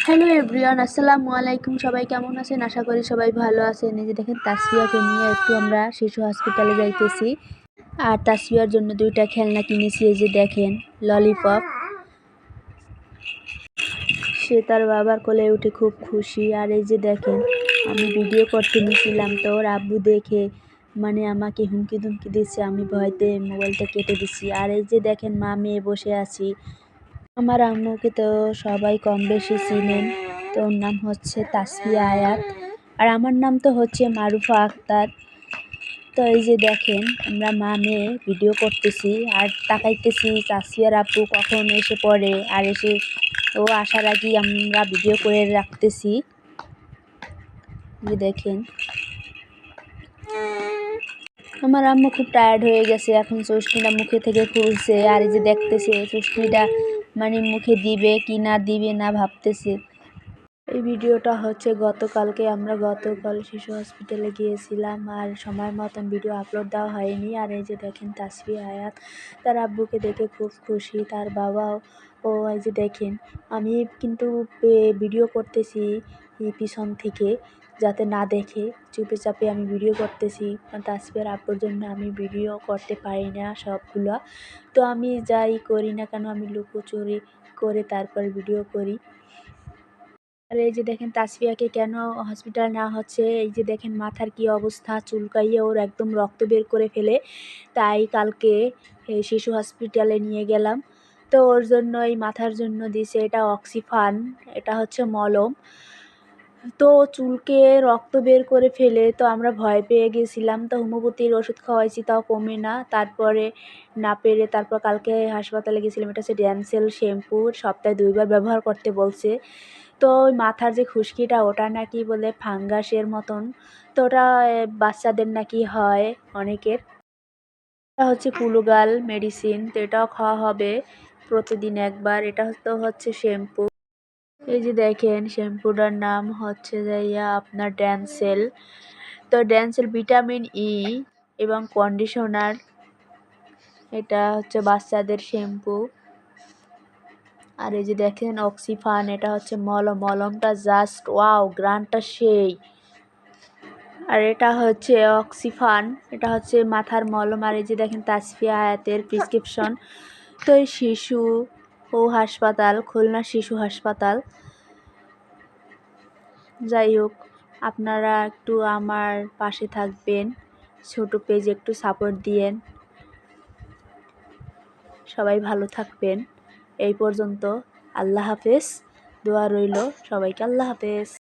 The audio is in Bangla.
হ্যালো এভরিওয়ান, আসসালামু আলাইকুম। সবাই কেমন আছেন? আশা করি সবাই ভালো আছেন। এই যে দেখেন, তাসফিয়াকে নিয়ে একটু আমরা শিশু হসপিটালে যাইতেছি। আর তাসফিয়ার জন্য 2টা খেলনা কিনেছি। এই যে দেখেন, ললিপপ। সে তার বাবার কোলে উঠে খুব খুশি। আর এই যে দেখেন, আমি ভিডিও করতে নিয়েছিলাম, তো ওর আব্বু দেখে আমাকে হুমকি ধুমকি দিচ্ছে। আমি ভয়তে মোবাইলটা কেটে দিচ্ছি। আর এই যে দেখেন, মা মেয়ে বসে আছি। আমার আম্মুকে তো সবাই কম বেশি চিনেন। তো ওর নাম হচ্ছে তাসফিয়া আয়াত, আর আমার নাম তো হচ্ছে মারুফা আক্তার। তো এই যে দেখেন, আমরা মা মেয়ে ভিডিও করতেছি আর তাকাইতেছি তাসফিয়ার আব্বু কখন এসে পড়ে। আর ও আসার আগেই আমরা ভিডিও করে রাখতেছি। যে দেখেন, আমার আম্মু খুব টায়ার্ড হয়ে গেছে, এখন চশনিটা মুখে থেকে খুলছে। আর এই যে দেখতেছে চশনিটা মুখে দিবে কি না দিবে না ভাবতেছে। এই ভিডিওটা হচ্ছে আমরা গতকাল শিশু হসপিটালে গিয়েছিলাম, আর সময় মতন ভিডিও আপলোড দেওয়া হয়নি। আর এই যে দেখেন, তাসফিয়া আয়াত তার আব্বুকে দেখে খুব খুশি, তার বাবাও। এই যে দেখেন, আমি কিন্তু ভিডিও করতেছি পিছন থেকে, যাতে না দেখে চুপে চাপে আমি ভিডিও করতেছি। কারণ তাসফিয়ার আব্বুর জন্য আমি ভিডিও করতে পারি না সবগুলো। তো আমি যাই করি না কেন, আমি লুকোচুরি করে তারপর ভিডিও করি। আর এই যে দেখেন, তাসফিয়াকে কেন হসপিটাল নেওয়া হচ্ছে, এই যে দেখেন মাথার কি অবস্থা, চুলকাইয়ে ওর একদম রক্ত বের করে ফেলে। তাই কালকে শিশু হসপিটালে নিয়ে গেলাম। তো ওর জন্য এই মাথার জন্য দিছে এটা অক্সিফান, এটা হচ্ছে মলম। তো চুলকে রক্ত বের করে ফেলে, তো আমরা ভয় পেয়ে গেছিলাম। তো হোমিওপ্যাথির ওষুধ খাওয়াইছি, তাও কমে না। তারপরে না পেরে তারপর কালকে হাসপাতালে গেছিলাম। এটা হচ্ছে ড্যানসেল শ্যাম্পু, সপ্তাহে 2বার ব্যবহার করতে বলছে। তো ওই মাথার যে খুশকিটা, ওটা নাকি বলে ফাঙ্গাসের মতন। তো ওটা বাচ্চাদের নাকি হয় অনেকের। এটা হচ্ছে কুলুগাল মেডিসিন, তো এটাও খাওয়া হবে প্রতিদিন একবার। এটা তো হচ্ছে শ্যাম্পু। এই যে দেখেন, শ্যাম্পুটার নাম হচ্ছে আপনার ড্যানসেল। তো ড্যানসেল ভিটামিন ই এবং কন্ডিশনার। এটা হচ্ছে বাচ্চাদের শ্যাম্পু। আর এই যে দেখেন অক্সিফান, এটা হচ্ছে মলমটা জাস্ট ওয়াও, গ্রানটা সেই। আর এটা হচ্ছে অক্সিফান, এটা হচ্ছে মাথার মলম। আর এই যে দেখেন তাসফিয়া আয়াতের প্রেসক্রিপশন। তো এই শিশু হাসপাতাল, খুলনা শিশু হাসপাতাল। যাই হোক, আপনারা একটু আমার পাশে থাকবেন, ছোট পেজে একটু সাপোর্ট দিয়েন। সবাই ভালো থাকবেন। এই পর্যন্ত, আল্লাহ হাফেজ। দোয়া রইল সবাইকে। আল্লাহ হাফেজ।